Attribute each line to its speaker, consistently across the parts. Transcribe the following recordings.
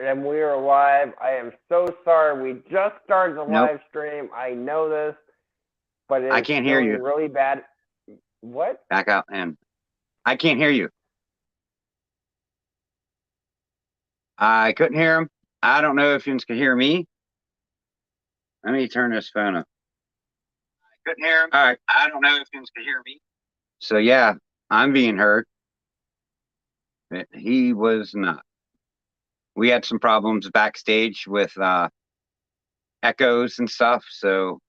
Speaker 1: and we are live. I am so sorry. We just started the
Speaker 2: Nope.
Speaker 1: live stream. I know this, but
Speaker 2: I
Speaker 1: it is
Speaker 2: can't hear
Speaker 1: showing
Speaker 2: you.
Speaker 1: really bad. What?
Speaker 2: Back out and I can't hear you. I couldn't hear him. I don't know if you can hear me. Let me turn this phone up. I couldn't hear him. All right. I don't know if you can hear me. So yeah, I'm being heard. But he was not. We had some problems backstage with echoes and stuff. So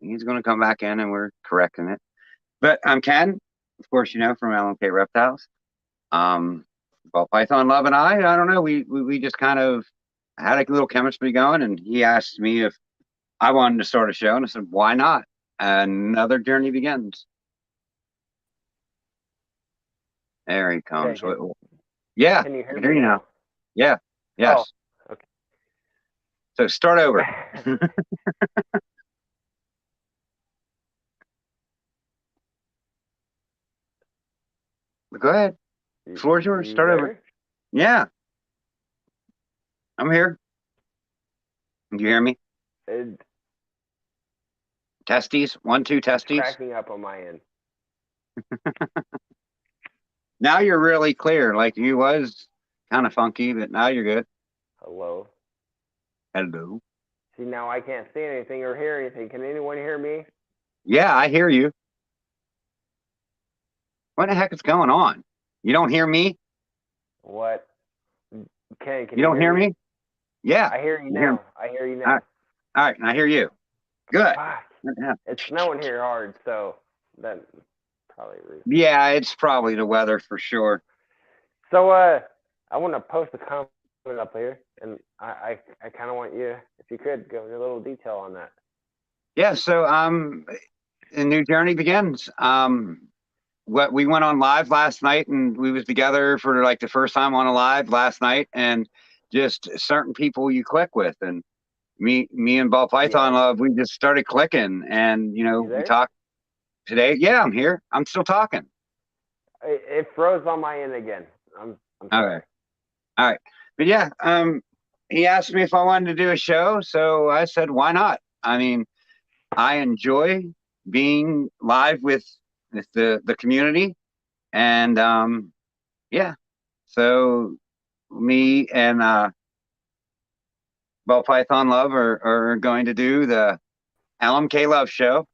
Speaker 2: he's going to come back in and we're correcting it. But I'm Ken, of course, from LMK Reptiles. Ball Python Love and I don't know. We just kind of had a little chemistry going, and he asked me if I wanted to start a show, and I said, why not? Another journey begins. There he comes.
Speaker 1: Okay,
Speaker 2: Yeah,
Speaker 1: can you
Speaker 2: I
Speaker 1: hear
Speaker 2: can hear
Speaker 1: me
Speaker 2: you now.
Speaker 1: now?
Speaker 2: Yeah,
Speaker 1: Oh,
Speaker 2: yes.
Speaker 1: okay.
Speaker 2: So start over. Go ahead. Floor's yours.
Speaker 1: You
Speaker 2: Start over.
Speaker 1: there?
Speaker 2: Yeah, I'm here. Do you hear me?
Speaker 1: It,
Speaker 2: Testes. 1, 2,
Speaker 1: it's
Speaker 2: testes.
Speaker 1: cracking up on my end.
Speaker 2: Now you're really clear. Like you was kind of funky, but now you're good.
Speaker 1: Hello.
Speaker 2: Hello.
Speaker 1: See, now I can't see anything or hear anything. Can anyone hear me?
Speaker 2: Yeah, I hear you. What the heck is going on? You don't hear me?
Speaker 1: What? Can
Speaker 2: You
Speaker 1: you
Speaker 2: don't
Speaker 1: hear
Speaker 2: hear
Speaker 1: me?
Speaker 2: me? Yeah.
Speaker 1: I hear you
Speaker 2: You hear me?
Speaker 1: now. I hear you
Speaker 2: All
Speaker 1: now.
Speaker 2: right. All right. And I hear you. Good.
Speaker 1: Fuck. It's snowing here hard, so that's probably the reason.
Speaker 2: Yeah, it's probably the weather for sure.
Speaker 1: So, I want to post a comment up here, and I kind of want you, if you could, go into a little detail on that.
Speaker 2: Yeah. So, a new journey begins. What we went on live last night, and we was together for like the first time on a live last night, and just certain people you click with, and me and Ball Python
Speaker 1: Yes.
Speaker 2: Love, we just started clicking, and
Speaker 1: You
Speaker 2: we
Speaker 1: there?
Speaker 2: talked today. Yeah, I'm here. I'm still talking.
Speaker 1: It froze on my end again. I'm
Speaker 2: Okay.
Speaker 1: sorry.
Speaker 2: All right. But yeah, he asked me if I wanted to do a show, so I said, why not? I mean, I enjoy being live with the community, and yeah. So me and Ball Python Love are going to do the LMK Love Show.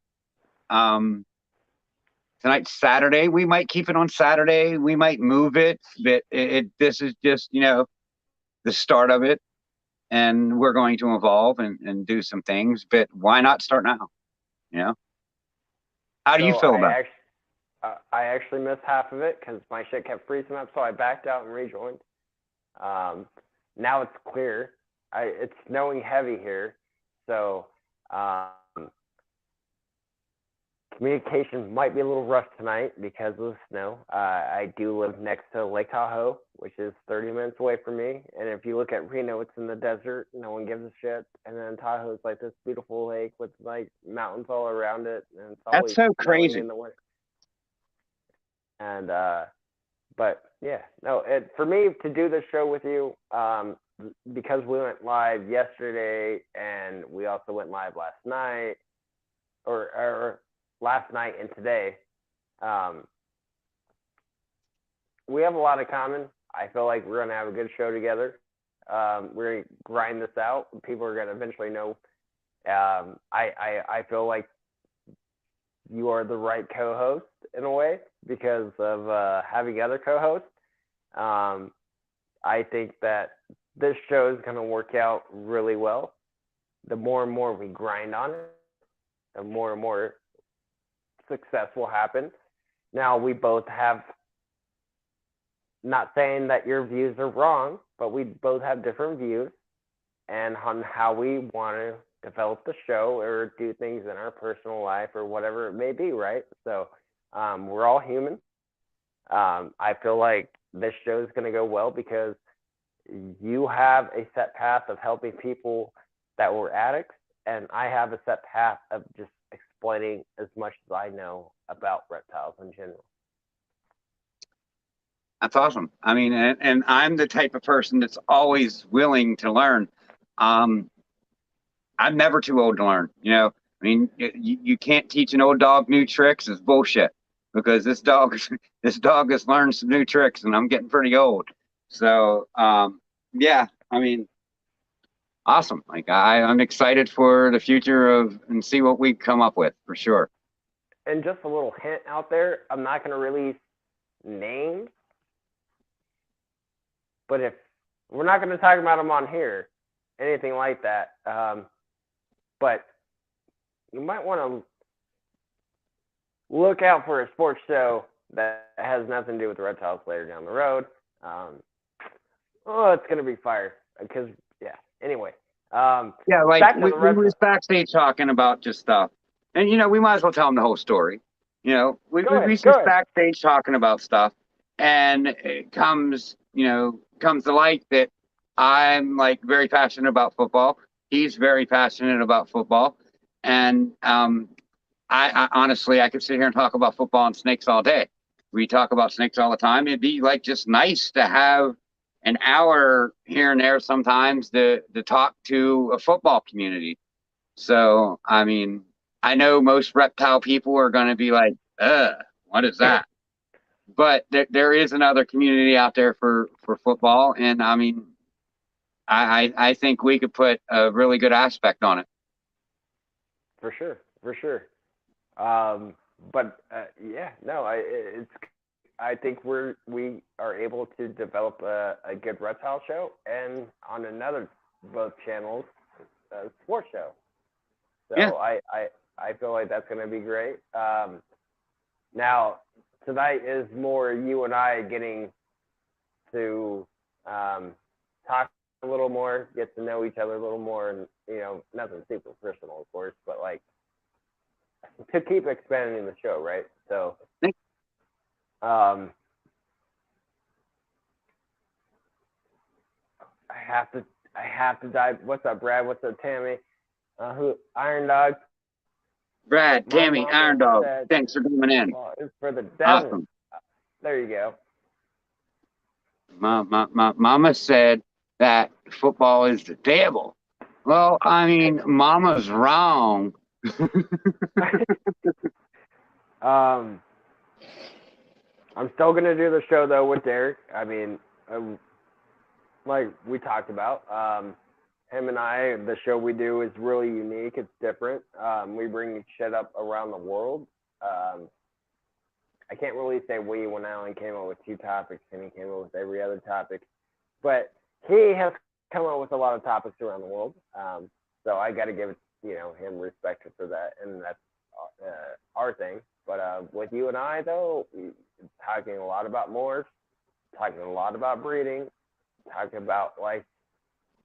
Speaker 2: Um, Tonight's Saturday. We might keep it on Saturday. We might move it, but this is just the start of it, and we're going to evolve and do some things. But why not start now? You know, how do you
Speaker 1: So
Speaker 2: feel about
Speaker 1: I actually missed half of it because my shit kept freezing up, so I backed out and rejoined. Um, Now it's clear. It's snowing heavy here, so um, communication might be a little rough tonight because of the snow. I do live next to Lake Tahoe, which is 30 minutes away from me. And if you look at Reno, it's in the desert. No one gives a shit. And then Tahoe's like this beautiful lake with like mountains all around it, and it's
Speaker 2: that? That's
Speaker 1: always
Speaker 2: so
Speaker 1: snowing
Speaker 2: crazy.
Speaker 1: in the winter. And but yeah, no. For me to do this show with you, because we went live yesterday and we also went live last night, or last night and today, um, we have a lot in common. I feel like we're gonna have a good show together. We're gonna grind this out. People are gonna eventually know. I feel like you are the right co-host in a way because of having other co-hosts. Um, I think that this show is gonna work out really well. The more and more we grind on it, the more and more success will happen. Now we both have, not saying that your views are wrong, but we both have different views and on how we want to develop the show or do things in our personal life or whatever it may be, right? So we're all human. I feel like this show is going to go well because you have a set path of helping people that were addicts, and I have a set path of just explaining as much as I know about reptiles in general.
Speaker 2: That's awesome. I mean, and I'm the type of person that's always willing to learn. Um, I'm never too old to learn. You know, I mean, you can't teach an old dog new tricks. It's bullshit because this dog this dog has learned some new tricks, and I'm getting pretty old. So yeah, I mean, awesome. Like I'm excited for the future of and see what we come up with for sure.
Speaker 1: And just a little hint out there, I'm not going to release names, but if we're not going to talk about them on here, anything like that. But you might want to look out for a sports show that has nothing to do with the reptiles later down the road. Oh, it's going to be fire. Because, yeah. Anyway.
Speaker 2: Yeah, like
Speaker 1: back to the
Speaker 2: we
Speaker 1: reptiles.
Speaker 2: were backstage talking about just stuff, and you know we might as well tell them the whole story. You know,
Speaker 1: Go
Speaker 2: we
Speaker 1: ahead.
Speaker 2: just
Speaker 1: Go ahead.
Speaker 2: backstage talking about stuff, and it comes to light that I'm like very passionate about football. He's very passionate about football, and I honestly I could sit here and talk about football and snakes all day. We talk about snakes all the time. It'd be like just nice to have an hour here and there sometimes to talk to a football community. So I mean, I know most reptile people are going to be like, what is that?" But there is another community out there for football, and I mean, I think we could put a really good aspect on it.
Speaker 1: For sure. For sure. But yeah, no, I think we are able to develop a good reptile show, and on another both channels, a sports show.
Speaker 2: Yeah,
Speaker 1: So I feel like that's going to be great. Now tonight is more you and I getting to talk a little more, get to know each other a little more, and nothing super personal, of course, but like to keep expanding the show, right? So, um, I have to dive. What's up, Brad? What's up, Tammy? Who Iron Dog?
Speaker 2: Brad,
Speaker 1: My
Speaker 2: Tammy, Iron
Speaker 1: mama
Speaker 2: Dog,
Speaker 1: said
Speaker 2: thanks for coming in.
Speaker 1: football is for the devil.
Speaker 2: Awesome.
Speaker 1: There you go.
Speaker 2: My mama said that football is the devil. Well, I mean, mama's wrong.
Speaker 1: um, I'm still gonna do the show though with Derek. I mean, like we talked about, him and I, the show we do is really unique. It's different. We bring shit up around the world. I can't really say we when Alan came up with 2 topics and he came up with every other topic, but he has come up with a lot of topics around the world. So I got to give him respect for that, and that's our thing. But with you and I though, talking a lot about morphs, talking a lot about breeding, talking about like,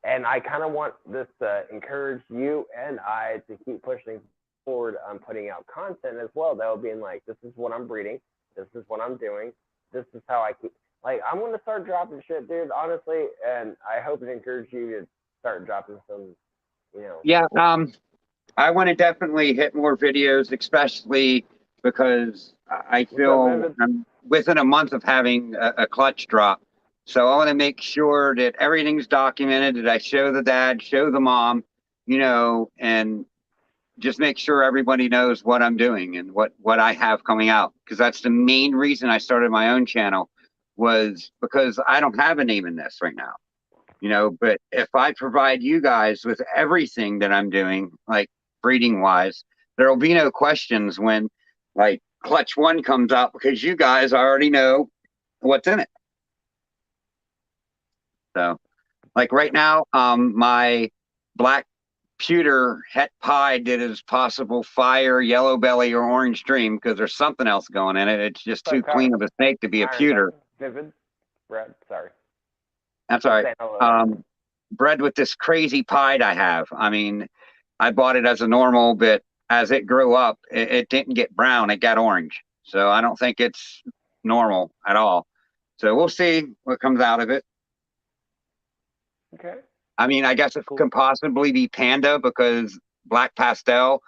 Speaker 1: and I kind of want this to encourage you and I to keep pushing forward on putting out content as well. That will be like, this is what I'm breeding, this is what I'm doing, this is how I keep. Like, I'm gonna start dropping shit, dude. Honestly, and I hope it encourages you to start dropping some,
Speaker 2: Yeah, I want to definitely hit more videos, especially because I
Speaker 1: What's up,
Speaker 2: feel
Speaker 1: Vivid?
Speaker 2: I'm within a month of having a clutch drop. So I want to make sure that everything's documented, that I show the dad, show the mom, and just make sure everybody knows what I'm doing and what I have coming out. Because that's the main reason I started my own channel, was because I don't have a name in this right now. But if I provide you guys with everything that I'm doing, like breeding wise, there will be no questions when like clutch one comes out, because you guys already know what's in it. So like right now, my black pewter het pie did as possible fire, yellow belly, or orange dream, because there's something else going in it. It's just too clean of a snake to be a
Speaker 1: Iron
Speaker 2: pewter.
Speaker 1: Dog, Vivid, Brad. Sorry.
Speaker 2: That's all right.
Speaker 1: Say hello.
Speaker 2: Bred with this crazy pied I have. I mean, I bought it as a normal, but as it grew up, it didn't get brown, it got orange. So I don't think it's normal at all. So we'll see what comes out of it.
Speaker 1: Okay.
Speaker 2: I mean, I guess it
Speaker 1: Cool.
Speaker 2: can possibly be panda, because black pastel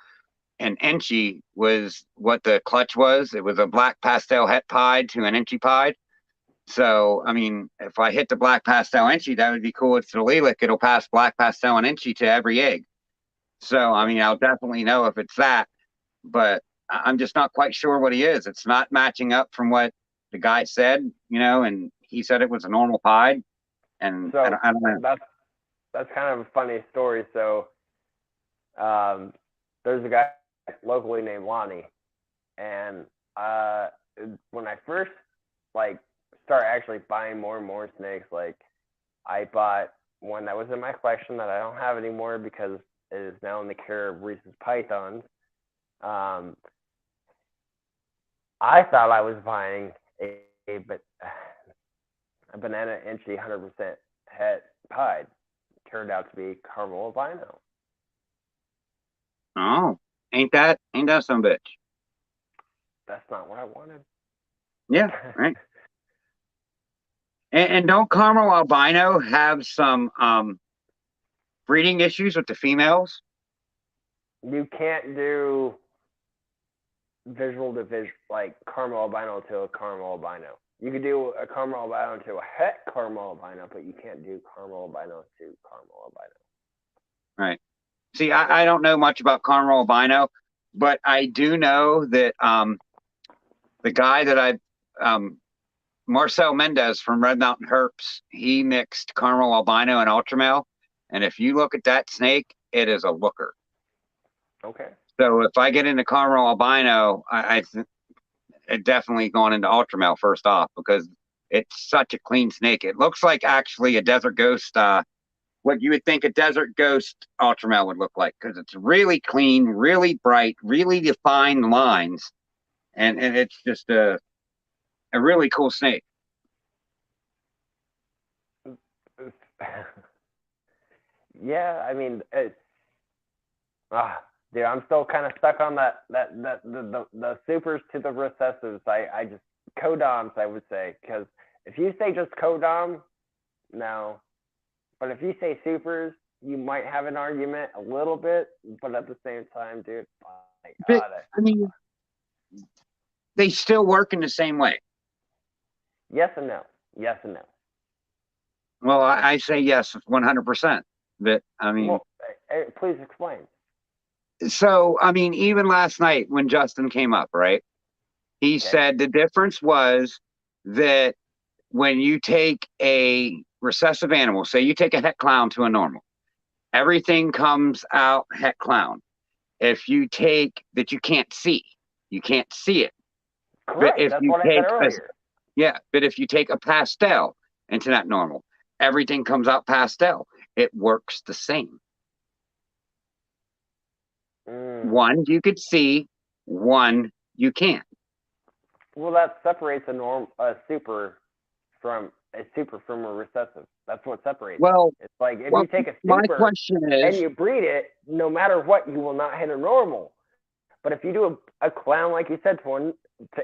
Speaker 2: and Enchi was what the clutch was. It was a black pastel het pied to an Enchi pied. So, I mean, if I hit the black pastel inchy, that would be cool. It's the lilac, it'll pass black pastel and inchy to every egg. So, I mean, I'll definitely know if it's that, but I'm just not quite sure what he is. It's not matching up from what the guy said, and he said it was a normal pied, and
Speaker 1: So
Speaker 2: I don't know.
Speaker 1: that's kind of a funny story. So um, there's a guy locally named Lonnie, and when I first like start actually buying more and more snakes, like I bought one that was in my collection that I don't have anymore because it is now in the care of Reese's Pythons. Um, I thought I was buying a banana inchy 100% het pied. Turned out to be caramel albino.
Speaker 2: Oh, ain't that some bitch?
Speaker 1: That's not what I wanted.
Speaker 2: Yeah, right. And don't caramel albino have some breeding issues with the females?
Speaker 1: You can't do visual to visual, like caramel albino to a caramel albino. You could do a caramel albino to a het caramel albino, but you can't do caramel albino to caramel albino.
Speaker 2: Right. See, I don't know much about caramel albino, but I do know that the guy that Marcel Mendez from Red Mountain Herps, he mixed caramel albino and ultramel. And if you look at that snake, it is a looker.
Speaker 1: Okay.
Speaker 2: So if I get into caramel albino, it definitely going into ultramel first off because it's such a clean snake. It looks like actually a desert ghost, what you would think a desert ghost ultramel would look like because it's really clean, really bright, really defined lines. And it's just a really cool snake.
Speaker 1: Yeah, I mean, dude, I'm still kind of stuck on the supers to the recessives. I just codoms, I would say, because if you say just codom, no, but if you say supers, you might have an argument a little bit, but at the same time, dude,
Speaker 2: But, I mean, they still work in the same way.
Speaker 1: Yes and no. Yes and no.
Speaker 2: Well, I say yes, 100%. But I mean,
Speaker 1: well, please explain.
Speaker 2: So I mean, even last night when Justin came up, right? He said the difference was that when you take a recessive animal, say you take a het clown to a normal, everything comes out het clown. If you take that, you can't see it.
Speaker 1: Correct.
Speaker 2: But if
Speaker 1: That's
Speaker 2: you
Speaker 1: what I said earlier.
Speaker 2: but if you take a pastel into that normal, everything comes out pastel. It works the same. One you could see, one you can't.
Speaker 1: Well, that separates a super from a recessive. That's what separates.
Speaker 2: Well,
Speaker 1: it's like if you take a super and you breed it, no matter what, you will not hit a normal. But if you do a clown, like you said, to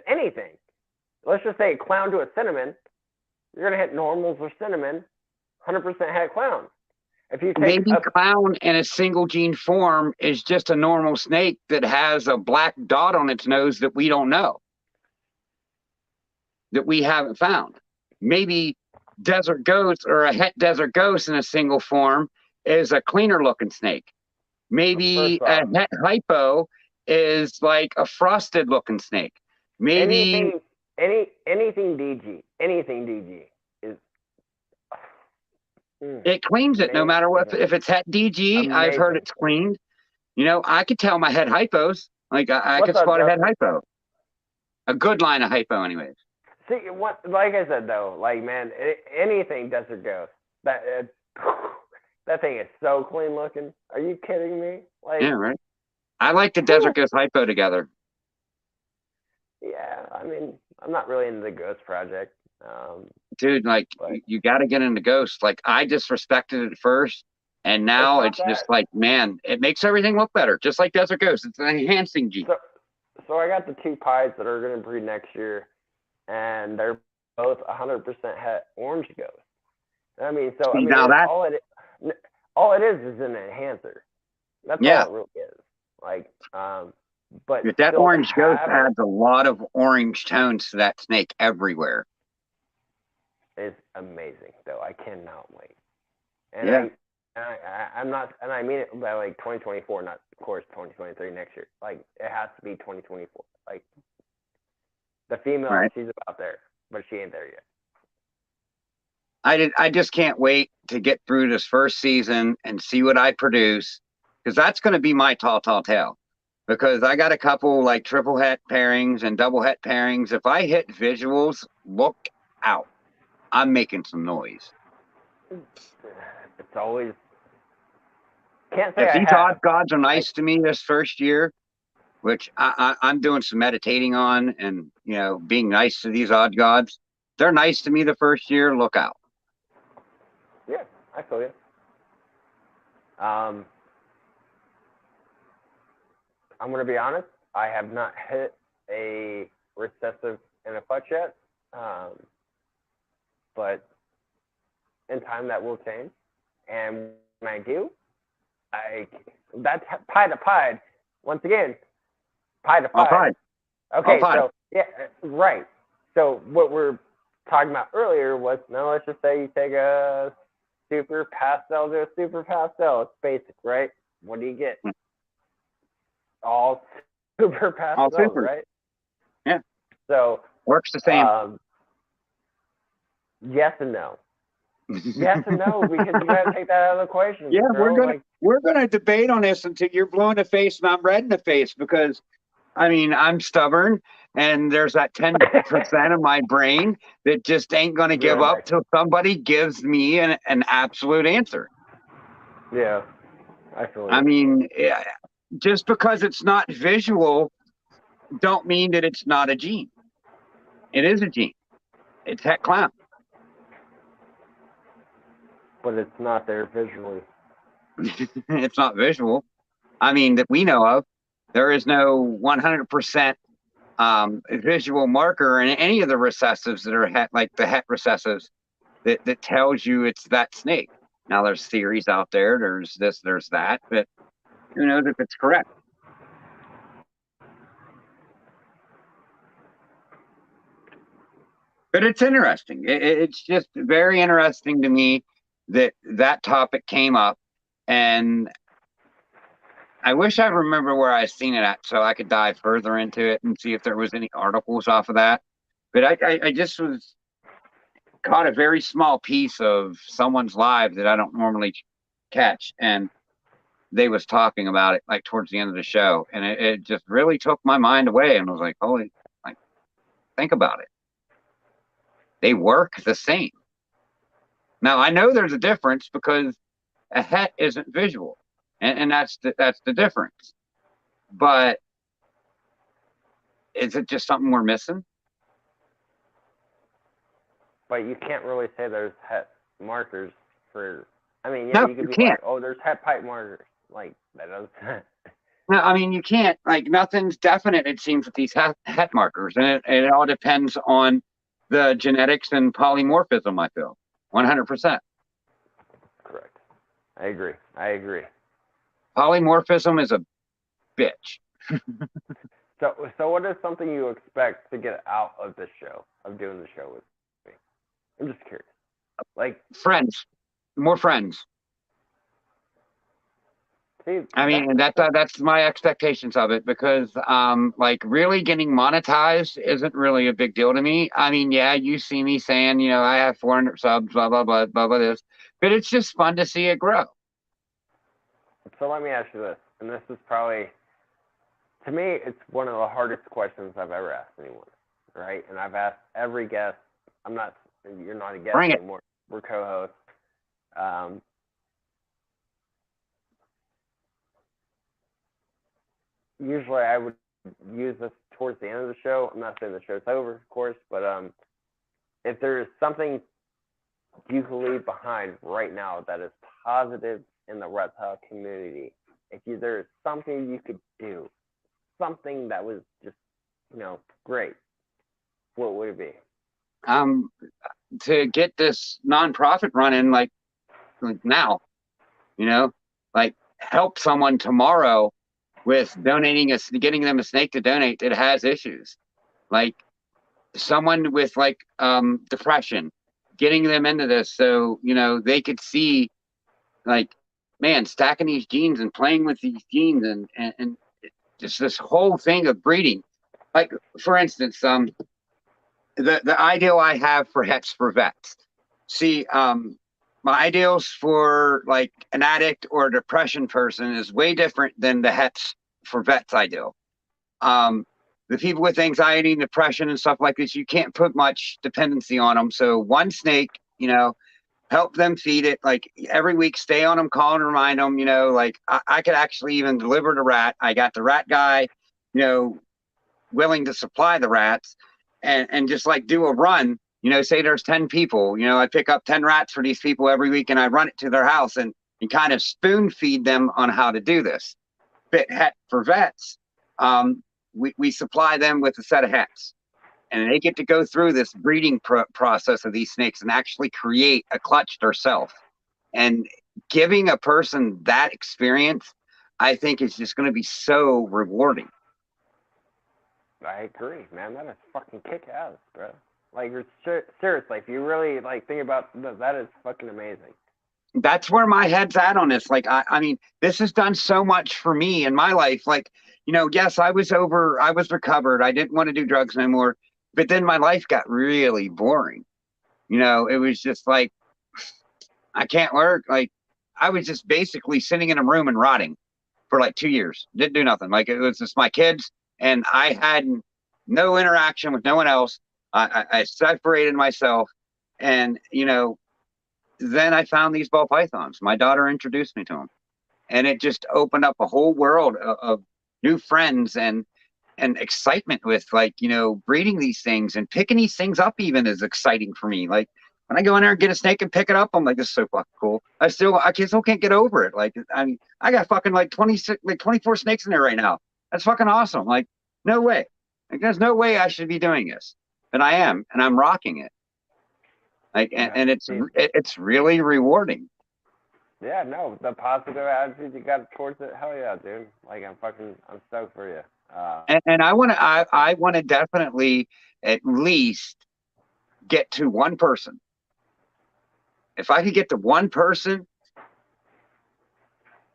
Speaker 1: anything, let's just say a clown to a cinnamon, you're gonna hit normals or cinnamon, 100% het clown. If you take
Speaker 2: maybe clown in a single gene form is just a normal snake that has a black dot on its nose that we don't know, that we haven't found. Maybe desert ghost or a het desert ghost in a single form is a cleaner looking snake. Maybe a het hypo is like a frosted looking snake. Maybe
Speaker 1: anything DG is
Speaker 2: it cleans it no matter what. If it's het DG, amazing. I've heard it's cleaned. I could tell my het hypos. Like I could spot a het hypo. A good line of hypo, anyways.
Speaker 1: See, like I said though, like man, anything desert ghost that thing is so clean looking. Are you kidding me? Like,
Speaker 2: yeah, right. I like the desert ghost hypo together.
Speaker 1: Yeah, I mean, I'm not really into the ghost project.
Speaker 2: Dude, like you got to get into ghost. Like I just respected it first, and now it's just like, man, it makes everything look better. Just like desert ghost, it's an enhancing gene.
Speaker 1: So I got the two pies that are going to breed next year, and they're both 100% het orange ghost. I mean, so I mean, all it is an enhancer. That's all it really is. Like, but
Speaker 2: that orange ghost adds a lot of orange tones to that snake everywhere.
Speaker 1: amazing, though. I cannot wait. And
Speaker 2: Yeah.
Speaker 1: I'm not, and I mean it by like 2024, not of course 2023 next year. Like it has to be 2024. Like the female,
Speaker 2: Right.
Speaker 1: she's about there, but she ain't there yet.
Speaker 2: I just can't wait to get through this first season and see what I produce, because that's going to be my tall tale. Because I got a couple like triple het pairings and double het pairings. If I hit visuals, look out. I'm making some noise.
Speaker 1: It's always can't say
Speaker 2: If
Speaker 1: I
Speaker 2: these odd
Speaker 1: have.
Speaker 2: gods are
Speaker 1: I
Speaker 2: nice to me this first year, which I'm doing some meditating on, and being nice to these odd gods, they're nice to me the first year. Look out.
Speaker 1: yeah, I feel you. Um, I'm gonna be honest. I have not hit a recessive in a clutch yet, but in time that will change. And when I do, I that's pie to pie. Once again, pie to
Speaker 2: All
Speaker 1: pie.
Speaker 2: pie. All
Speaker 1: Okay,
Speaker 2: pie.
Speaker 1: so yeah, right. So what we're talking about earlier was no. Let's just say you take a super pastel to a super pastel. It's basic, right? What do you get? All super
Speaker 2: All
Speaker 1: pastels,
Speaker 2: super.
Speaker 1: right?
Speaker 2: Yeah.
Speaker 1: So
Speaker 2: Works the same.
Speaker 1: yes and no. Yes and no, because you gotta take that out of the equation,
Speaker 2: Yeah, we're
Speaker 1: bro.
Speaker 2: gonna
Speaker 1: Like
Speaker 2: we're gonna debate on this until you're blue in the face and I'm red in the face, because I mean I'm stubborn, and there's that 10% of my brain that just ain't gonna give
Speaker 1: real
Speaker 2: up
Speaker 1: nice.
Speaker 2: till somebody gives me an absolute answer.
Speaker 1: Yeah, I feel
Speaker 2: I
Speaker 1: you.
Speaker 2: mean, just because it's not visual, don't mean that it's not a gene. It is a gene. It's het clown.
Speaker 1: But it's not there visually.
Speaker 2: It's not visual. I mean, that we know of. There is no 100% visual marker in any of the recessives that are like the het recessives that tells you it's that snake. Now there's theories out there. There's this, there's that, but who knows if it's correct? But it's interesting. It's just very interesting to me that that topic came up, and I wish I remember where I seen it at so I could dive further into it and see if there was any articles off of that. But I just was caught a very small piece of someone's live that I don't normally catch, and they was talking about it like towards the end of the show, and it just really took my mind away, and I was like, holy, like, think about it. They work the same. Now I know there's a difference because a het isn't visual, and that's the difference. But is it just something we're missing?
Speaker 1: But you can't really say there's het markers for. I mean, yeah,
Speaker 2: No,
Speaker 1: you could
Speaker 2: you
Speaker 1: be
Speaker 2: can't.
Speaker 1: like, oh, there's het pipe markers. Like that does.
Speaker 2: No, I mean you can't. Like nothing's definite. It seems with these het markers, and it all depends on the genetics and polymorphism. I feel 100%.
Speaker 1: Correct. I agree. I agree.
Speaker 2: Polymorphism is a bitch.
Speaker 1: So what is something you expect to get out of this show, of doing the show with me? I'm just curious. Like,
Speaker 2: Friends, more friends.
Speaker 1: see,
Speaker 2: I mean, and that's my expectations of it, because like really getting monetized isn't really a big deal to me. I mean, yeah, you see me saying, I have 400 subs, blah blah blah blah blah this, but it's just fun to see it grow.
Speaker 1: so let me ask you this, and this is probably, to me, it's one of the hardest questions I've ever asked anyone, right? And I've asked every guest. You're not a guest
Speaker 2: Bring it.
Speaker 1: anymore. We're co-hosts. Um, Usually I would use this towards the end of the show. I'm not saying the show's over, of course, but if there is something you can leave behind right now that is positive in the reptile community, there is something you could do, something that was just, great, what would it be?
Speaker 2: To get this nonprofit running, like now, like help someone tomorrow with getting them a snake to donate that has issues, like someone with like depression getting them into this so, they could see, like, man, stacking these genes and playing with these genes and just this whole thing of breeding. Like, for instance, the ideal I have for hets for vets. See, my ideals for like an addict or a depression person is way different than the hets for vets ideal. Um, the people with anxiety and depression and stuff like this, you can't put much dependency on them. So one snake, help them feed it like every week, stay on them, call and remind them, like I could actually even deliver the rat. I got the rat guy, willing to supply the rats and just like do a run, say there's 10 people, I pick up 10 rats for these people every week and I run it to their house and kind of spoon feed them on how to do this. For vets, we supply them with a set of hets and they get to go through this breeding process of these snakes and actually create a clutch themselves. And giving a person that experience, I think is just going to be so rewarding.
Speaker 1: I agree, man. That is fucking kick ass, bro. Like, seriously, if you really like think about that, is fucking amazing.
Speaker 2: That's where my head's at on this. Like, I mean, this has done so much for me in my life. Like, yes, I was recovered. I didn't want to do drugs anymore. But then my life got really boring. It was just like, I can't work. Like, I was just basically sitting in a room and rotting for like 2 years. Didn't do nothing. Like, it was just my kids. And I had no interaction with no one else. I separated myself. And, then I found these ball pythons. My daughter introduced me to them. And it just opened up a whole world of new friends and excitement with, like, breeding these things and picking these things up even is exciting for me. Like, when I go in there and get a snake and pick it up, I'm like, this is so fucking cool. I still can't get over it. Like, I mean, I got fucking like 24 snakes in there right now. That's fucking awesome. Like, no way. Like, there's no way I should be doing this. But I am, and I'm rocking it. Like, and it's really rewarding.
Speaker 1: Yeah, no, the positive attitude you got towards it, hell yeah, dude. Like, I'm stoked for you.
Speaker 2: And I want to definitely at least get to one person. If I could get to one person,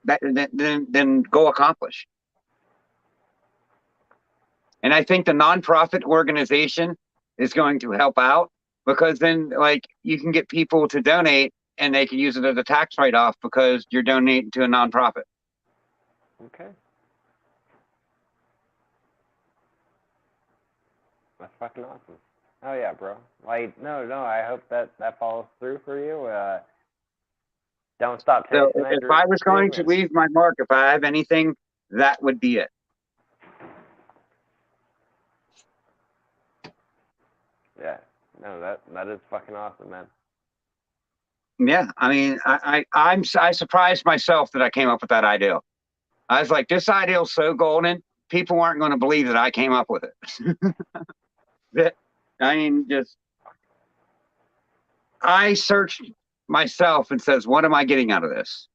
Speaker 2: then go accomplish. And I think the nonprofit organization is going to help out because then, like, you can get people to donate and they can use it as a tax write-off because you're donating to a nonprofit.
Speaker 1: Okay. That's fucking awesome. Oh yeah, bro. Like, no, I hope that follows through for you. Don't stop chasing
Speaker 2: So
Speaker 1: that
Speaker 2: if I was going to
Speaker 1: dream.
Speaker 2: leave my mark, if I have anything, that would be it.
Speaker 1: Yeah. No, that is fucking awesome, man.
Speaker 2: Yeah, I mean, I surprised myself that I came up with that idea. I was like, this idea is so golden, people aren't going to believe that I came up with it. I mean, I searched myself and says, what am I getting out of this?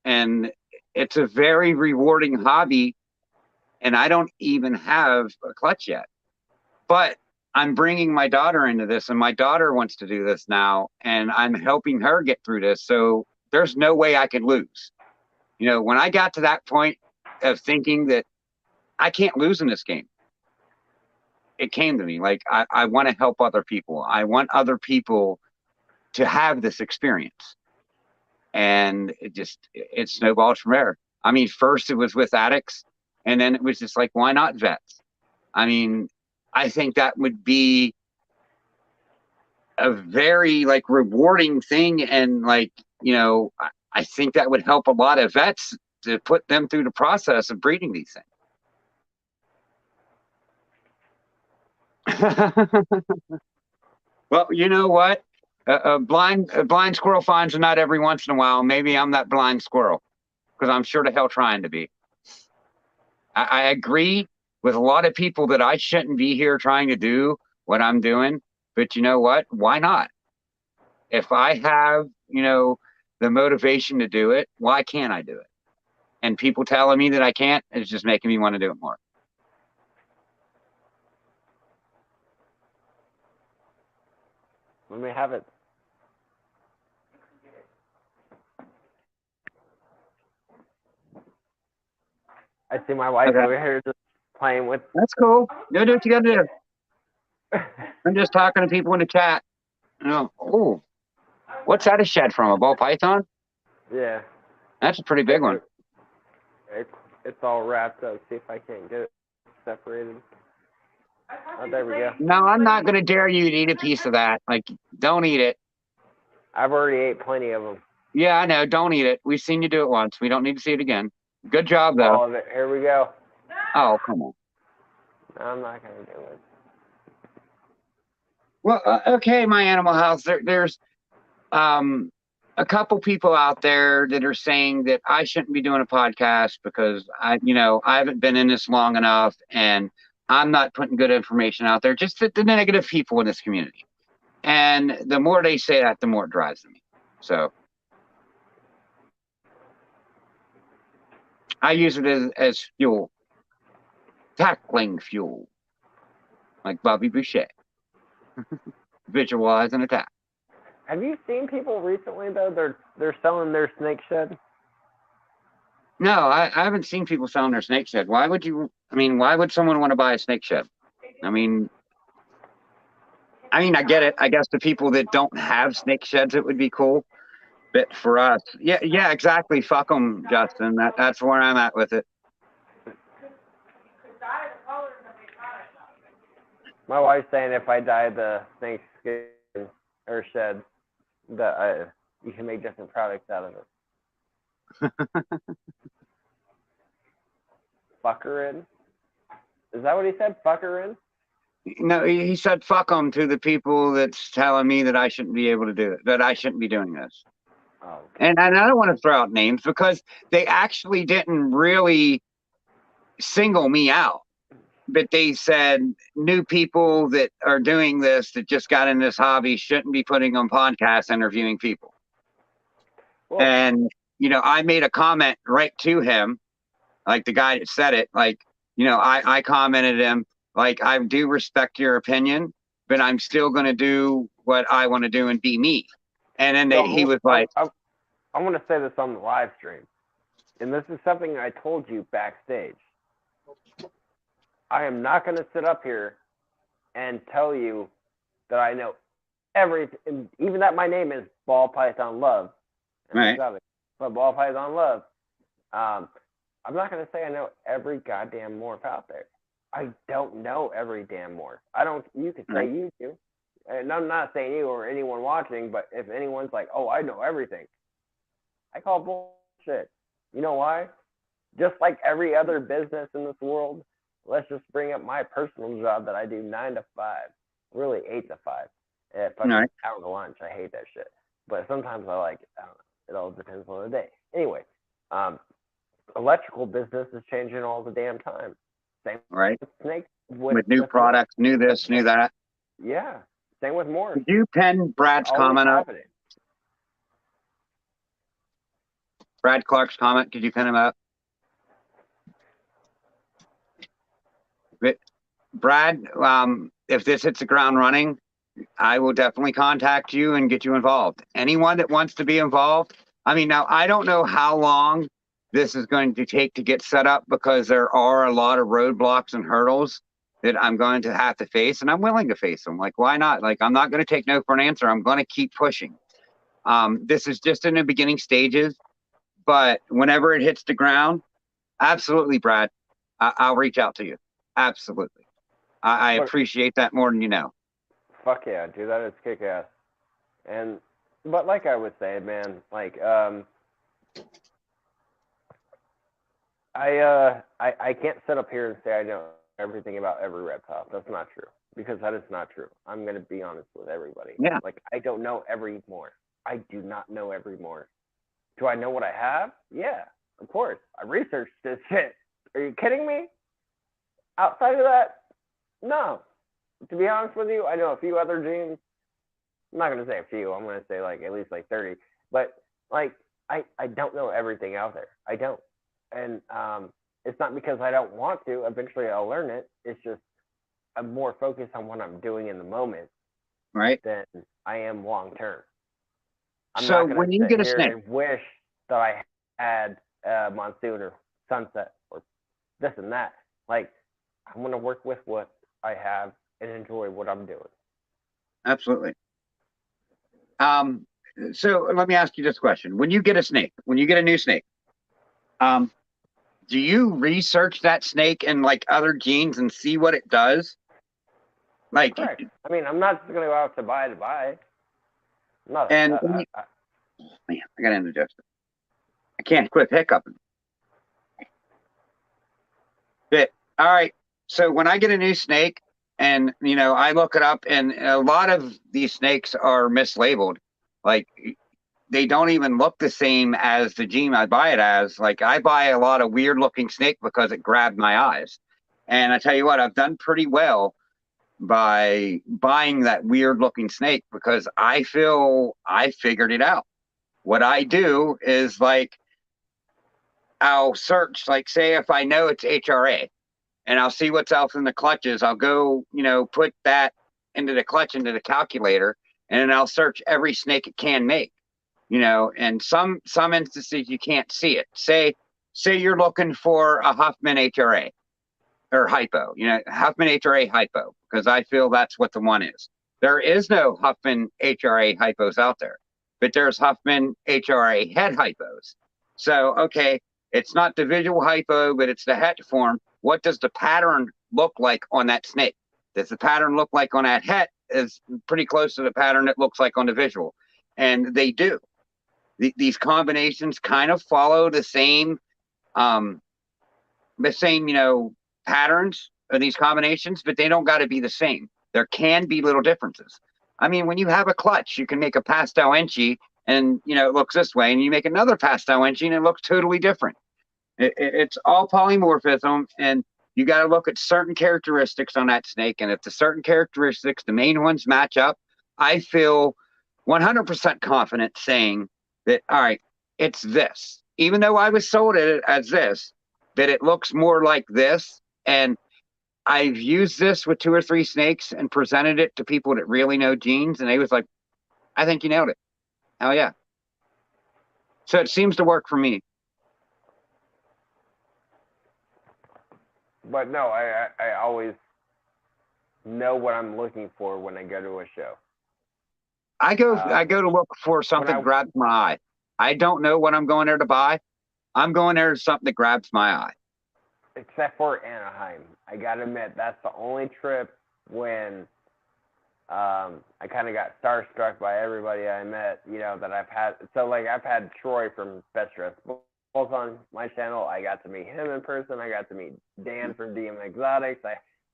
Speaker 2: And it's a very rewarding hobby, and I don't even have a clutch yet. But I'm bringing my daughter into this, and my daughter wants to do this now, and I'm helping her get through this. So there's no way I could lose. When I got to that point of thinking that I can't lose in this game, it came to me like, I want to help other people. I want other people to have this experience. And it snowballed from there. I mean, first it was with addicts, and then it was just like, why not vets? I mean, I think that would be a very like rewarding thing. And like, I think that would help a lot of vets to put them through the process of breeding these things. Well, you know what? A blind squirrel finds a nut every once in a while. Maybe I'm that blind squirrel because I'm sure to hell trying to be. I agree with a lot of people that I shouldn't be here trying to do what I'm doing. But you know what? Why not? If I have, the motivation to do it, why can't I do it? And people telling me that I can't is just making me want to do it more.
Speaker 1: Let me have it. I see my wife
Speaker 2: Okay,
Speaker 1: over here just playing with.
Speaker 2: that's cool. Do what you got to do. I'm just talking to people in the chat. Oh, what's that a shed from? A ball python?
Speaker 1: Yeah,
Speaker 2: That's a pretty big one.
Speaker 1: it, it's all wrapped up. See if I can't get it separated. Oh, there we go.
Speaker 2: No, I'm not going to dare you to eat a piece of that. Like, don't eat it.
Speaker 1: I've already ate plenty of them.
Speaker 2: Yeah, I know. Don't eat it. We've seen you do it once. We don't need to see it again. Good job, though.
Speaker 1: All of it. Here we go.
Speaker 2: Oh, come on.
Speaker 1: No, I'm not gonna do it.
Speaker 2: Well, okay, my animal house. There's um, a couple people out there that are saying that I shouldn't be doing a podcast because I haven't been in this long enough and I'm not putting good information out there. Just the negative people in this community. And the more they say that, the more it drives me. So I use it as fuel, tackling fuel, like Bobby Boucher. Visualize an attack.
Speaker 1: Have you seen people recently though? They're selling their snake shed.
Speaker 2: No, I haven't seen people selling their snake shed. Why would you? I mean, why would someone want to buy a snake shed? I mean, I get it. I guess the people that don't have snake sheds, it would be cool. But for us, yeah, exactly. Fuck them, Justin. That's where I'm at with it.
Speaker 1: My wife's saying if I dye the snake skin or shed, that you can make different products out of it. Fuckerin? Is that what he said? Fuckerin?
Speaker 2: No, he said fuck them to the people that's telling me that I shouldn't be able to do it, that I shouldn't be doing this.
Speaker 1: Oh.
Speaker 2: And I don't want to throw out names because they actually didn't really single me out. But they said new people that are doing this that just got in this hobby shouldn't be putting on podcasts interviewing people.
Speaker 1: Well,
Speaker 2: And I made a comment right to him, like the guy that said it. Like, I commented him like, I do respect your opinion, but I'm still going to do what I want to do and be me. And then
Speaker 1: so
Speaker 2: he was like,
Speaker 1: I want to say this on the live stream, and this is something I told you backstage. I am not going to sit up here and tell you that I know everything, even that my name is Ball Python Love,
Speaker 2: right,
Speaker 1: but Ball Python Love. I'm not going to say I know every goddamn morph out there. I don't know every damn morph. I don't. You could say
Speaker 2: right,
Speaker 1: you do, and I'm not saying you or anyone watching, but if anyone's like, "Oh, I know everything," I call bullshit. You know why? Just like every other business in this world, let's just bring up my personal job that I do 9 to 5, really 8 to 5. Fucking
Speaker 2: right,
Speaker 1: out to lunch. I hate that shit. But sometimes I like it. I don't know. It all depends on the day. Anyway, electrical business is changing all the damn time. Same
Speaker 2: right.
Speaker 1: with snakes.
Speaker 2: With new products, new this, new that.
Speaker 1: Yeah. Same with more.
Speaker 2: Could you pen Brad's comment up?
Speaker 1: Happening.
Speaker 2: Brad Clark's comment. Could you pen him up? But Brad, if this hits the ground running, I will definitely contact you and get you involved. Anyone that wants to be involved. I mean, now I don't know how long this is going to take to get set up because there are a lot of roadblocks and hurdles that I'm going to have to face, and I'm willing to face them. Like, why not? Like, I'm not going to take no for an answer. I'm going to keep pushing. This is just in the beginning stages, but whenever it hits the ground, absolutely, Brad, I'll reach out to you. Absolutely. I appreciate that more than you know.
Speaker 1: Fuck yeah, dude, that is kick ass. But like I would say, man, like I can't sit up here and say I know everything about every reptile. That's not true because that is not true. I'm gonna be honest with everybody.
Speaker 2: Yeah.
Speaker 1: Like I don't know every morph. I do not know every morph. Do I know what I have? Yeah, of course. I researched this shit. Are you kidding me? Outside of that, no. To be honest with you, I know a few other genes. I'm not gonna say a few. I'm gonna say like at least like 30. But like I don't know everything out there. I don't. And it's not because I don't want to. Eventually, I'll learn it. It's just I'm more focused on what I'm doing in the moment
Speaker 2: right?
Speaker 1: than I am long term. I'm
Speaker 2: So
Speaker 1: not going
Speaker 2: when
Speaker 1: to
Speaker 2: you
Speaker 1: sit
Speaker 2: get a
Speaker 1: here
Speaker 2: snake,
Speaker 1: and wish that I had monsoon or sunset or this and that. Like, I'm going to work with what I have and enjoy what I'm doing.
Speaker 2: absolutely. Um, so let me ask you this question: when you get a snake, when you get a new snake, um, do you research that snake and like other genes and see what it does? Like,
Speaker 1: Correct. I mean, I'm not just going to go out to buy to buy. Not,
Speaker 2: and man, I got indigestion. I can't quit hiccuping. But all right, so when I get a new snake, and I look it up, and a lot of these snakes are mislabeled. Like they don't even look the same as the gene I buy it as. Like I buy a lot of weird looking snake because it grabbed my eyes. And I tell you what, I've done pretty well by buying that weird looking snake because I feel I figured it out. What I do is like I'll search, like say if I know it's HRA and I'll see what's else in the clutches, I'll go, put that into the clutch into the calculator and then I'll search every snake it can make. And some instances you can't see it. Say you're looking for a Huffman HRA or hypo, Huffman HRA hypo, because I feel that's what the one is. There is no Huffman HRA hypos out there, but there's Huffman HRA head hypos. So, okay, it's not the visual hypo, but it's the het form. What does the pattern look like on that snake? Does the pattern look like on that het is pretty close to the pattern it looks like on the visual? And they do. These combinations kind of follow the same patterns of these combinations, but they don't got to be the same. There can be little differences. I mean, when you have a clutch, you can make a pastel inchy and it looks this way, and you make another pastel inchy and it looks totally different. It's all polymorphism, and you got to look at certain characteristics on that snake, and if the certain characteristics, the main ones, match up, I feel 100% confident saying that, all right, it's this. Even though I was sold it as this, that it looks more like this. And I've used this with 2 or 3 snakes and presented it to people that really know genes, and they was like, I think you nailed it. Hell yeah. So it seems to work for me.
Speaker 1: But no, I always know what I'm looking for when I go to a show.
Speaker 2: I go to look for something that grabs my eye. I don't know what I'm going there to buy. I'm going there to something that grabs my eye.
Speaker 1: Except for Anaheim. I gotta admit, that's the only trip when I kind of got starstruck by everybody I met, that I've had. So, like, I've had Troy from Best Dressed Bulls on my channel. I got to meet him in person. I got to meet Dan from DM Exotics.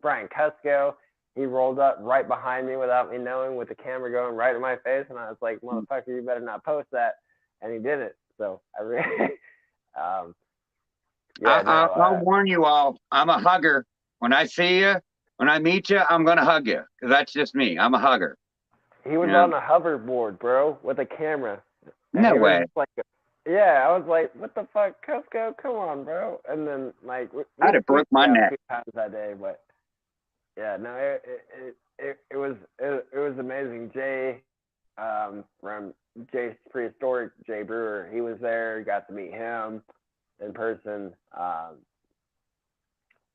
Speaker 1: Brian Cusco, he rolled up right behind me without me knowing with the camera going right in my face. And I was like, motherfucker, you better not post that. And he didn't. So, I really...
Speaker 2: I'll warn you all. I'm a hugger. When I see you, when I meet you, I'm gonna hug you because that's just me. I'm a hugger.
Speaker 1: He was on a hoverboard, bro, with a camera.
Speaker 2: No way.
Speaker 1: Yeah, I was like, what the fuck, Cusco? Come on, bro. And then like,
Speaker 2: I'd have broke my neck
Speaker 1: 2 times that day, but yeah, no, it was amazing. Jay, from Jay's Prehistoric, Jay Brewer, he was there. Got to meet him in person.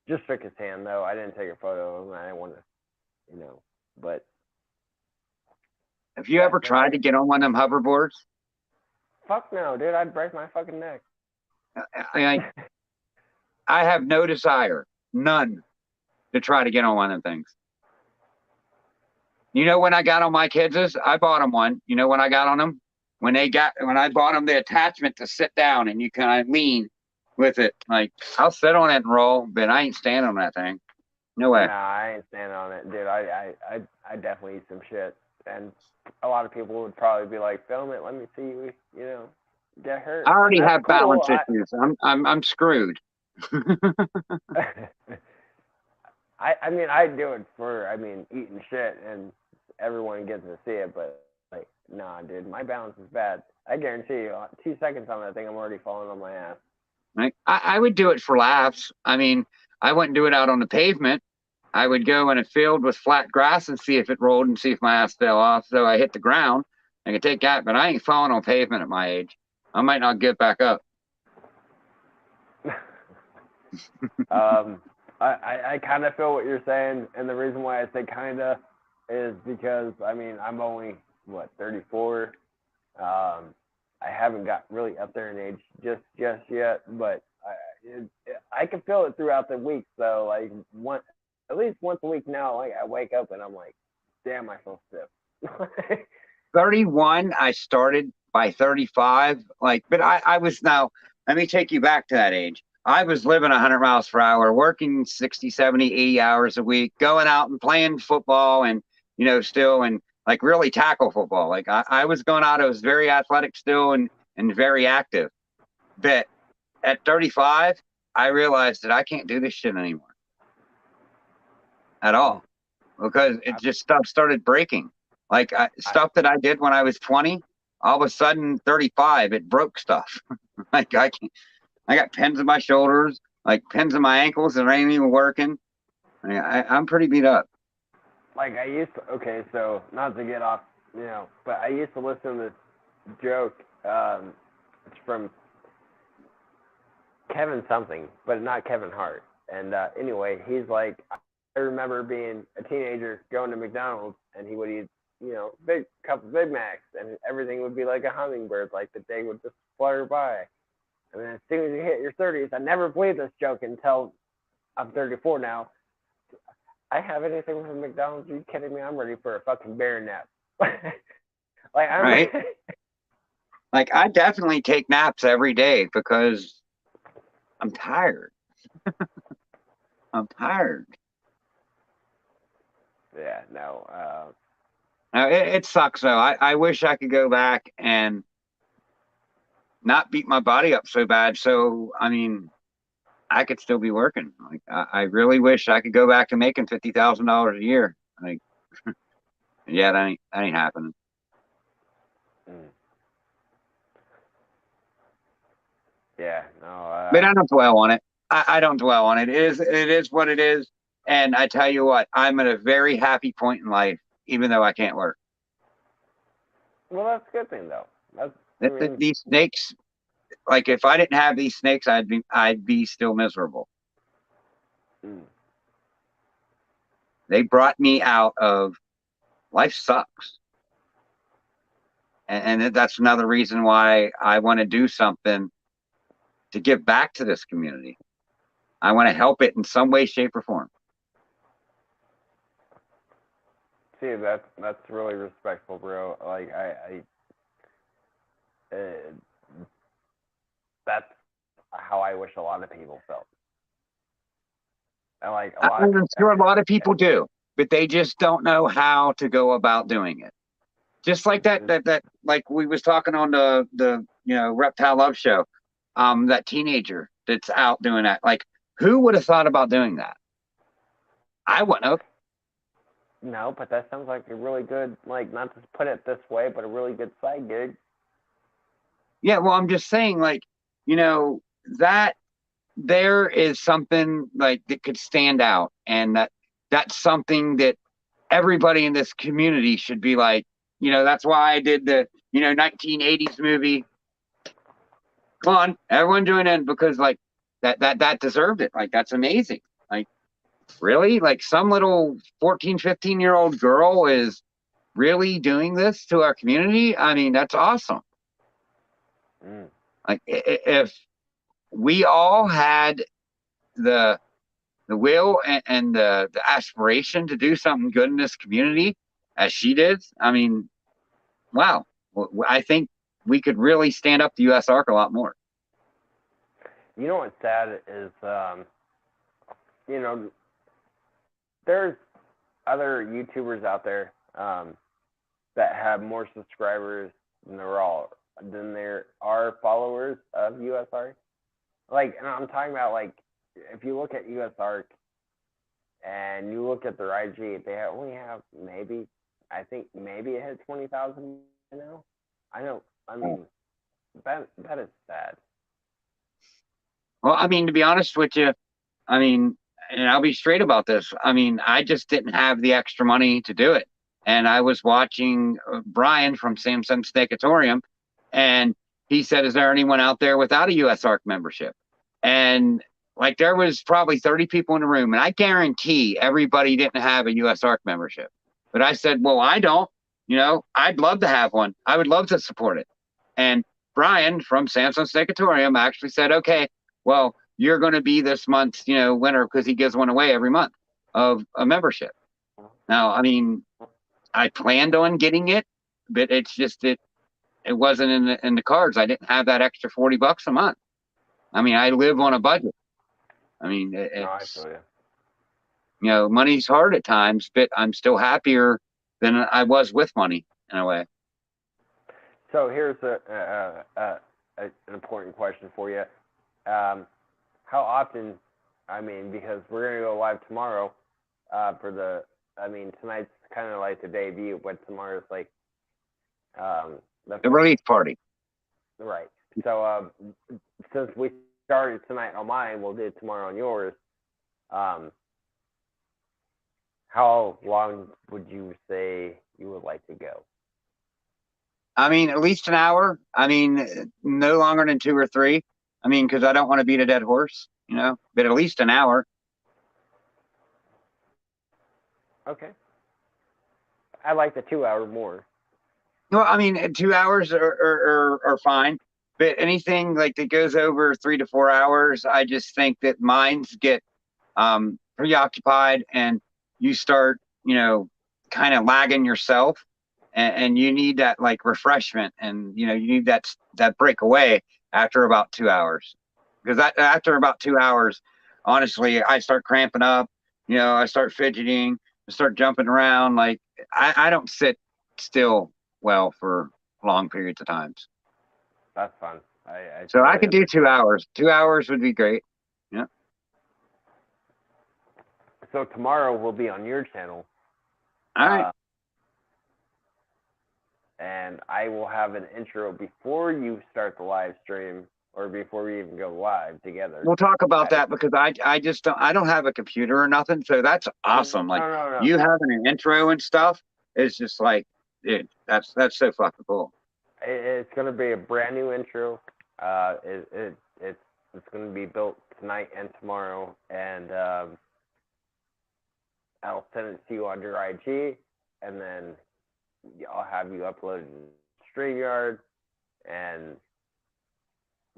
Speaker 1: Just shook his hand though. I didn't take a photo of him. I didn't want to, but.
Speaker 2: Have you ever tried to get on one of them hoverboards?
Speaker 1: Fuck no, dude. I'd break my fucking neck.
Speaker 2: I have no desire, none, to try to get on one of them things. When I got on my kids', I bought them one. When I got on them? When I bought them the attachment to sit down and you kind of lean with it. Like, I'll sit on it and roll, but I ain't standing on that thing. No way.
Speaker 1: Nah, I ain't standing on it, dude. I definitely eat some shit. And a lot of people would probably be like, film it, let me see you, get hurt.
Speaker 2: I already have balance issues. I'm screwed.
Speaker 1: I mean, I do it for, eating shit and everyone gets to see it, but like, nah, dude, my balance is bad. I guarantee you, 2 seconds on that thing, I'm already falling on my ass.
Speaker 2: I would do it for laughs. I mean, I wouldn't do it out on the pavement. I would go in a field with flat grass and see if it rolled and see if my ass fell off. So I hit the ground. I could take that, but I ain't falling on pavement at my age. I might not get back up.
Speaker 1: I kind of feel what you're saying, and the reason why I say kind of is because I mean I'm only what 34. I haven't got really up there in age just yet, but I can feel it throughout the week. So like at least once a week now, like I wake up and I'm like, damn, I feel stiff.
Speaker 2: 31, I started by 35. Like, but I was now, let me take you back to that age. I was living 100 miles per hour, working 60, 70, 80 hours a week, going out and playing football and, still and like really tackle football. Like I was going out, I was very athletic still and very active. But at 35, I realized that I can't do this shit anymore at all because it just stuff started breaking. Like stuff that I did when I was 20, all of a sudden 35, it broke stuff. Like I got pins in my shoulders, like pins in my ankles that ain't even working. I'm pretty beat up.
Speaker 1: Like I used to, okay, so not to get off, but I used to listen to this joke. It's from Kevin something, but not Kevin Hart. And anyway, he's like, I remember being a teenager going to McDonald's, and he would eat, big couple Big Macs, and everything would be like a hummingbird, like the day would just flutter by. And then as soon as you hit your 30s, I never believed this joke until I'm 34 now. I have anything from McDonald's? Are you kidding me? I'm ready for a fucking bear nap. Like I'm
Speaker 2: right. Like I definitely take naps every day because I'm tired. I'm tired.
Speaker 1: Yeah, no.
Speaker 2: It sucks though. I wish I could go back and not beat my body up so bad. So I mean, I could still be working. Like I really wish I could go back to making $50,000 a year. Like, yeah, that ain't happening.
Speaker 1: Mm, yeah, no.
Speaker 2: But I don't dwell on it. I don't dwell on it. It is what it is. And I tell you what, I'm at a very happy point in life, even though I can't work.
Speaker 1: Well, that's a good thing though. I mean,
Speaker 2: These snakes, like if I didn't have these snakes, I'd be still miserable.
Speaker 1: mm,
Speaker 2: They brought me out of life sucks. And that's another reason why I want to do something to give back to this community. I want to help it in some way, shape, or form.
Speaker 1: see, that's really respectful, bro. Like that's how I wish a lot of people felt. And like a lot of
Speaker 2: I'm sure a lot of people do, but they just don't know how to go about doing it. Just like that like we was talking on the Reptile Love Show, that teenager that's out doing that. Like, who would have thought about doing that? I wouldn't have.
Speaker 1: no, but that sounds like a really good, like not to put it this way, but a really good side gig.
Speaker 2: Yeah, well, I'm just saying, like, that there is something like that could stand out, and that's something that everybody in this community should be like. That's why I did the 1980s movie. Come on, everyone join in because like that deserved it. Like that's amazing. Like really, like some little 14, 15-year-old girl is really doing this to our community. I mean, that's awesome.
Speaker 1: Mm.
Speaker 2: Like if we all had the will and the aspiration to do something good in this community as she did, I mean, wow. I think we could really stand up the U.S. Ark a lot more.
Speaker 1: You know what's sad is, you know, there's other YouTubers out there that have more subscribers than there are followers of USR. Like, and I'm talking about like if you look at USR and you look at their IG, they only have maybe I think maybe it hit 20,000 now. I know. I mean, that is sad.
Speaker 2: Well, I mean, to be honest with you, I mean, and I'll be straight about this. I mean, I just didn't have the extra money to do it. And I was watching Brian from Samsung Steakatorium, and he said, "Is there anyone out there without a US ARC membership?" And like there was probably 30 people in the room, and I guarantee everybody didn't have a US ARC membership. But I said, "Well, I don't. You know, I'd love to have one. I would love to support it." And Brian from Samsung Steakatorium actually said, "Okay, well, you're going to be this month's, winner," because he gives one away every month of a membership. Now, I mean, I planned on getting it, but it's just it wasn't in the cards. I didn't have that extra $40 a month. I mean, I live on a budget. I mean,
Speaker 1: No, I
Speaker 2: it's
Speaker 1: feel you.
Speaker 2: money's hard at times, but I'm still happier than I was with money in a way.
Speaker 1: So here's an important question for you. How often? I mean, because we're gonna go live tomorrow for the. I mean, tonight's kind of like the debut, but tomorrow's like
Speaker 2: the release party.
Speaker 1: Right. So since we started tonight on mine, we'll do it tomorrow on yours. How long would you say you would like to go?
Speaker 2: I mean, at least an hour. I mean, no longer than 2 or 3. I mean, because I don't want to beat a dead horse, but at least an hour.
Speaker 1: Okay. I like the 2 hour more.
Speaker 2: Well, I mean, 2 hours are fine, but anything like that goes over 3 to 4 hours, I just think that minds get preoccupied, and you start, kind of lagging yourself, and you need that like refreshment, and you need that breakaway after about 2 hours, because after about 2 hours, honestly, I start cramping up, I start fidgeting, I start jumping around, like I don't sit still well for long periods of times.
Speaker 1: That's fun. I
Speaker 2: So I
Speaker 1: totally
Speaker 2: could do
Speaker 1: understand.
Speaker 2: 2 hours. 2 hours would be great. Yeah.
Speaker 1: So tomorrow we'll be on your channel.
Speaker 2: All right.
Speaker 1: And I will have an intro before you start the live stream or before we even go live together.
Speaker 2: We'll talk about that, because I just don't have a computer or nothing. So that's awesome. Like
Speaker 1: No.
Speaker 2: you having an intro and stuff is just like, dude, that's so fucking cool.
Speaker 1: It's going to be a brand new intro. It's going to be built tonight and tomorrow, and I'll send it to you on your IG, and then I'll have you upload it in StreamYard, and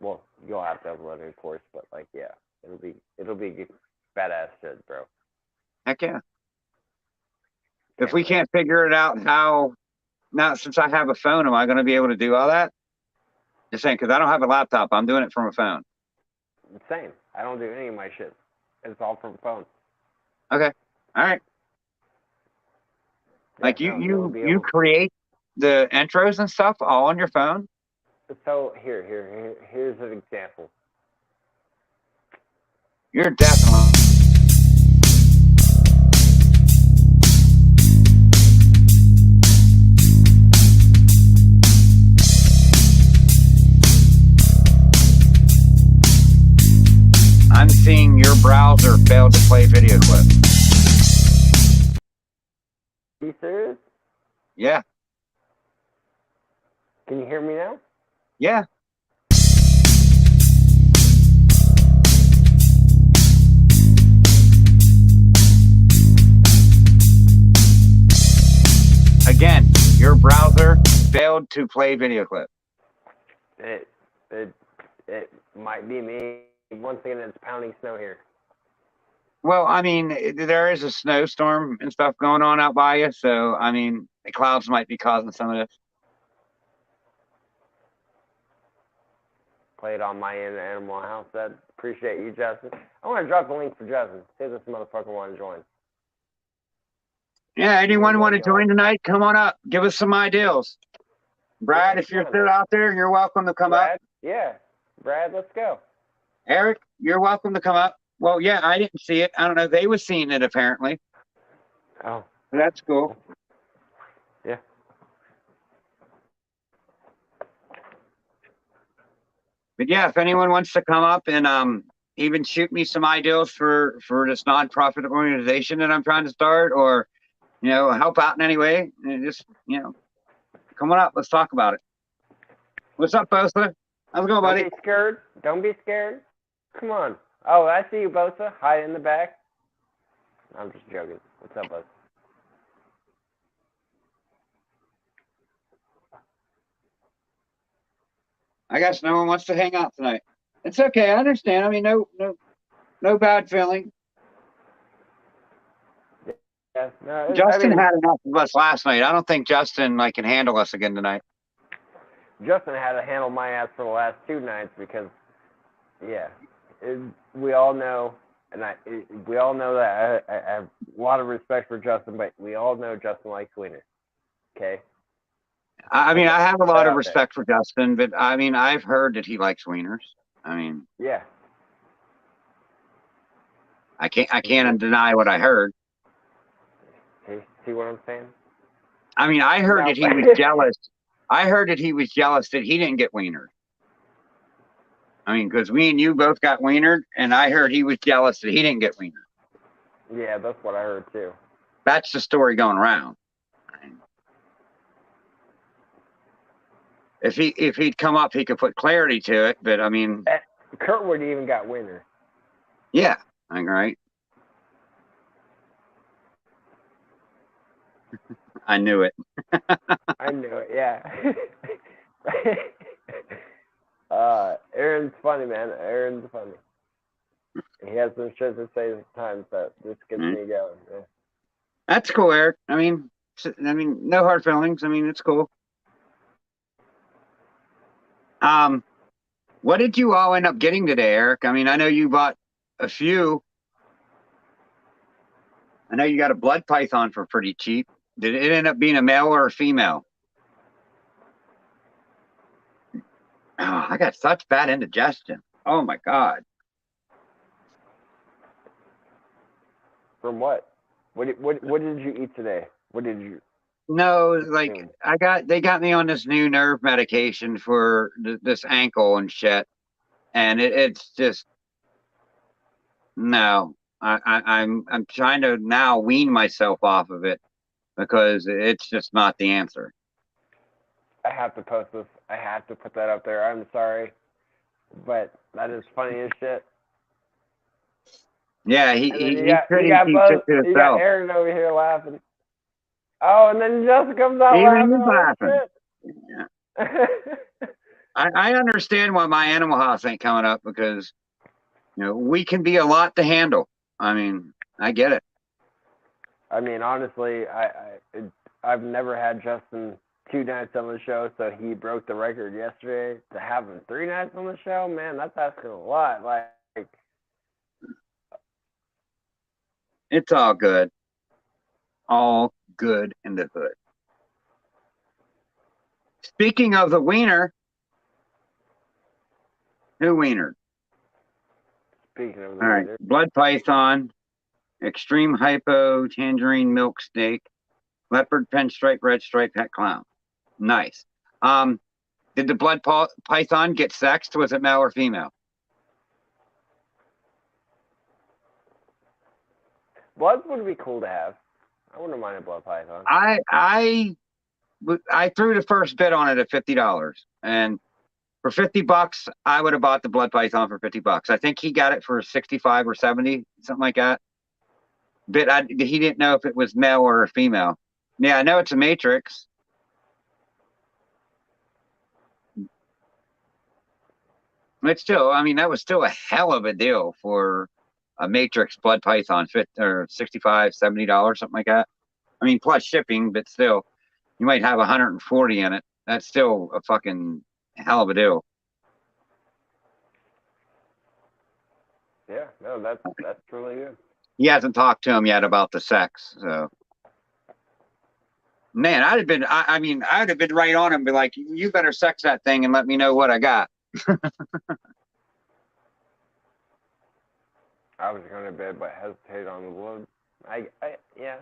Speaker 1: well, you'll have to upload it, of course, but like, yeah, it'll be badass shit, bro.
Speaker 2: Heck yeah. If we can't figure it out how now, since I have a phone, am I going to be able to do all that? Just saying, because I don't have a laptop. I'm doing it from a phone.
Speaker 1: Same. I don't do any of my shit. It's all from phone.
Speaker 2: Okay. All right.
Speaker 1: Yeah,
Speaker 2: like
Speaker 1: no,
Speaker 2: you create the intros and stuff all on your phone?
Speaker 1: So here's an example.
Speaker 2: You're definitely. I'm seeing your browser failed to play video clips.
Speaker 1: Are you serious?
Speaker 2: Yeah.
Speaker 1: Can you hear me now?
Speaker 2: Yeah. Again, your browser failed to play video clip.
Speaker 1: It might be me. Once again, it's pounding snow here.
Speaker 2: Well, I mean, there is a snowstorm and stuff going on out by you, so I mean, the clouds might be causing some of this.
Speaker 1: Played on my end, Animal House. That appreciate you, Justin. I want to drop the link for Justin. See if this motherfucker want to join.
Speaker 2: Yeah, anyone want to join tonight? Come on up. Give us some ideas. Brad, if you're still out there, you're welcome to come up.
Speaker 1: Yeah, Brad, let's go.
Speaker 2: Eric, you're welcome to come up. Well, yeah, I didn't see it. I don't know. They was seeing it apparently.
Speaker 1: Oh,
Speaker 2: that's cool.
Speaker 1: Yeah.
Speaker 2: But yeah, if anyone wants to come up and even shoot me some ideas for this nonprofit organization that I'm trying to start, or help out in any way, and just come on up. Let's talk about it. What's up, Bosa? How's it going,
Speaker 1: Don't
Speaker 2: buddy?
Speaker 1: be scared. Don't be scared. Come on. Oh, I see you, Bosa. Hide in the back. I'm just joking. What's up, Bosa?
Speaker 2: I guess no one wants to hang out tonight. It's okay. I understand. I mean, no bad feeling.
Speaker 1: Yeah, no,
Speaker 2: Justin had enough of us last night. I don't think Justin can handle us again tonight.
Speaker 1: Justin had to handle my ass for the last 2 nights because, yeah, we all know, and we all know that I have a lot of respect for Justin, but we all know Justin likes wieners. Okay.
Speaker 2: I mean, I have a lot of respect for Justin, but I mean, I've heard that he likes wieners. I mean,
Speaker 1: yeah,
Speaker 2: I can't deny what I heard.
Speaker 1: See what I'm saying?
Speaker 2: I mean, I heard that he was jealous. I heard that he was jealous that he didn't get wienered. I mean, because me and you both got wienered, and I heard he was jealous that he didn't get wienered.
Speaker 1: Yeah, that's what I heard too.
Speaker 2: That's the story going around. If he'd come up, he could put clarity to it. But I mean,
Speaker 1: Kurtwood even got winner.
Speaker 2: Yeah, I'm right. I knew it.
Speaker 1: I knew it. Yeah. Aaron's funny, man. Aaron's funny. He has some shit to say sometimes that just gets me going. Yeah.
Speaker 2: That's cool, Eric. I mean, no hard feelings. I mean, it's cool. What did you all end up getting today, Eric? I mean, I know you bought a few. I know you got a blood python for pretty cheap. Did it end up being a male or a female? Oh, I got such bad indigestion. Oh my God.
Speaker 1: From what? What did you eat today? What did you?
Speaker 2: No, they got me on this new nerve medication for this ankle and shit, and it's just no. I'm trying to now wean myself off of it because it's just not the answer.
Speaker 1: I have to post this. I have to put that up there. I'm sorry, but that is funny as shit.
Speaker 2: Yeah, he couldn't
Speaker 1: got
Speaker 2: keep it to himself.
Speaker 1: You got Aaron over here laughing. Oh, and then Justin comes out
Speaker 2: Even
Speaker 1: laughing.
Speaker 2: Yeah. I understand why my Animal House ain't coming up because we can be a lot to handle. I mean, I get it.
Speaker 1: I mean, honestly, I've never had Justin 2 nights on the show, so he broke the record yesterday. To have him 3 nights on the show, man, that's asking a lot.
Speaker 2: It's all good. All good in the hood. Speaking of the wiener, who wienered?
Speaker 1: Speaking of the
Speaker 2: all
Speaker 1: wiener.
Speaker 2: Right, blood python, extreme hypo, tangerine milk steak, leopard pinstripe, red stripe, pet clown. Nice. Did the blood python get sexed? Was it male or female?
Speaker 1: Bloods would be cool to have. I wouldn't mind a blood python.
Speaker 2: I threw the first bid on it at $50, and for $50, I would have bought the blood python for $50. I think he got it for 65 or 70, something like that. But he didn't know if it was male or a female. Yeah, I know it's a matrix. But still, I mean, that was still a hell of a deal for a matrix blood python, or $65, $70, something like that. I mean, plus shipping, but still, you might have 140 in it. That's still a fucking hell of a deal.
Speaker 1: Yeah, no, that's really good.
Speaker 2: He hasn't talked to him yet about the sex, so. Man, I'd have been right on him and be like, you better sex that thing and let me know what I got.
Speaker 1: I was going to bed, but hesitate on the blood. Yeah.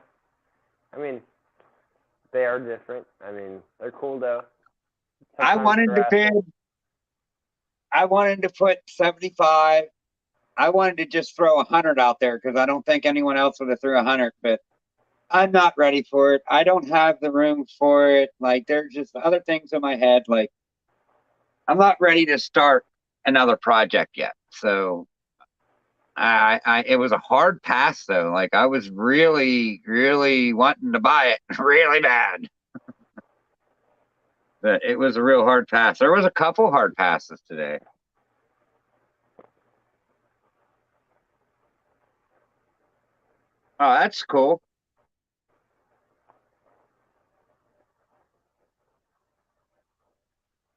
Speaker 1: I mean, they are different. I mean, they're cool though.
Speaker 2: I wanted to put 75 I wanted to just throw 100 out there because I don't think anyone else would have threw 100, but I'm not ready for it. I don't have the room for it. Like there's just other things in my head. Like I'm not ready to start another project yet. So it was a hard pass though. Like I was really, really wanting to buy it really bad. But it was a real hard pass. There was a couple hard passes today. Oh, that's cool.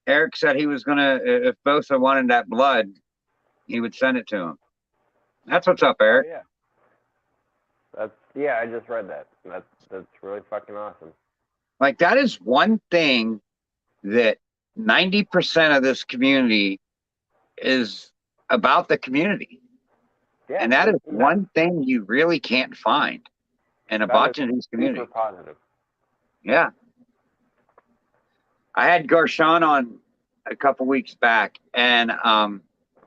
Speaker 2: Eric said he was gonna, if Bosa wanted that blood, he would send it to him. That's what's up,
Speaker 1: Oh
Speaker 2: Eric.
Speaker 1: yeah, I just read that. That's really fucking awesome.
Speaker 2: Like that is one thing that 90% of this community is about the community.
Speaker 1: Yeah,
Speaker 2: And that is one thing you really can't find in a bunch of these communities.
Speaker 1: Super positive.
Speaker 2: Yeah. I had Garshon on a couple weeks back, and I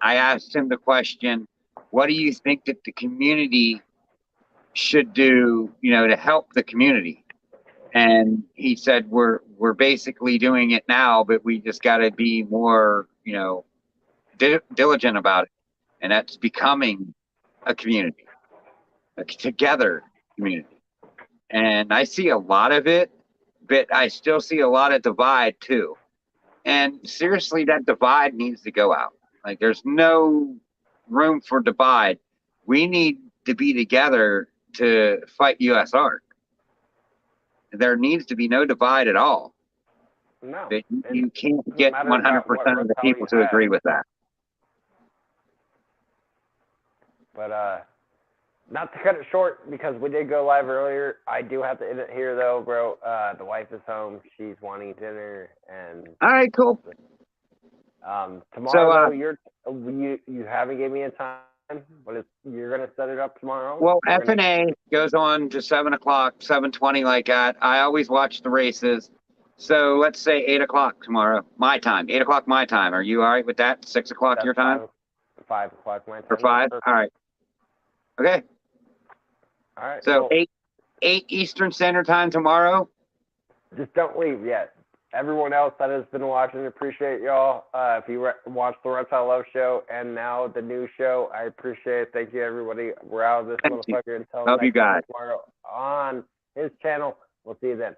Speaker 2: asked him the question, what do you think that the community should do, to help the community? And he said, we're basically doing it now, but we just got to be more, diligent about it. And that's becoming a community, a together community. And I see a lot of it, but I still see a lot of divide too. And seriously, that divide needs to go out. Like there's no room for divide. We need to be together to fight USR. There needs to be no divide at all.
Speaker 1: No.
Speaker 2: You can't get 100% of the people to agree with that.
Speaker 1: But not to cut it short, because we did go live earlier. I do have to end it here, though, bro. The wife is home. She's wanting dinner, and
Speaker 2: all right, cool.
Speaker 1: Tomorrow, though, you haven't gave me a time. You're gonna set it up tomorrow?
Speaker 2: Well, F&A goes on to 7 o'clock, 7:20, like that. I always watch the races. So let's say 8 o'clock tomorrow, my time. 8 o'clock my time. Are you all right with that? 6 o'clock your time?
Speaker 1: 5 o'clock my time.
Speaker 2: Or 5? All right. Okay.
Speaker 1: All right.
Speaker 2: So 8 Eastern Standard Time tomorrow.
Speaker 1: Just don't leave yet. Everyone else that has been watching, appreciate y'all. If you watch the Reptile Love Show and now the new show, I appreciate it. Thank you, everybody. We're out of this motherfucker until next time tomorrow on his channel. We'll see you then.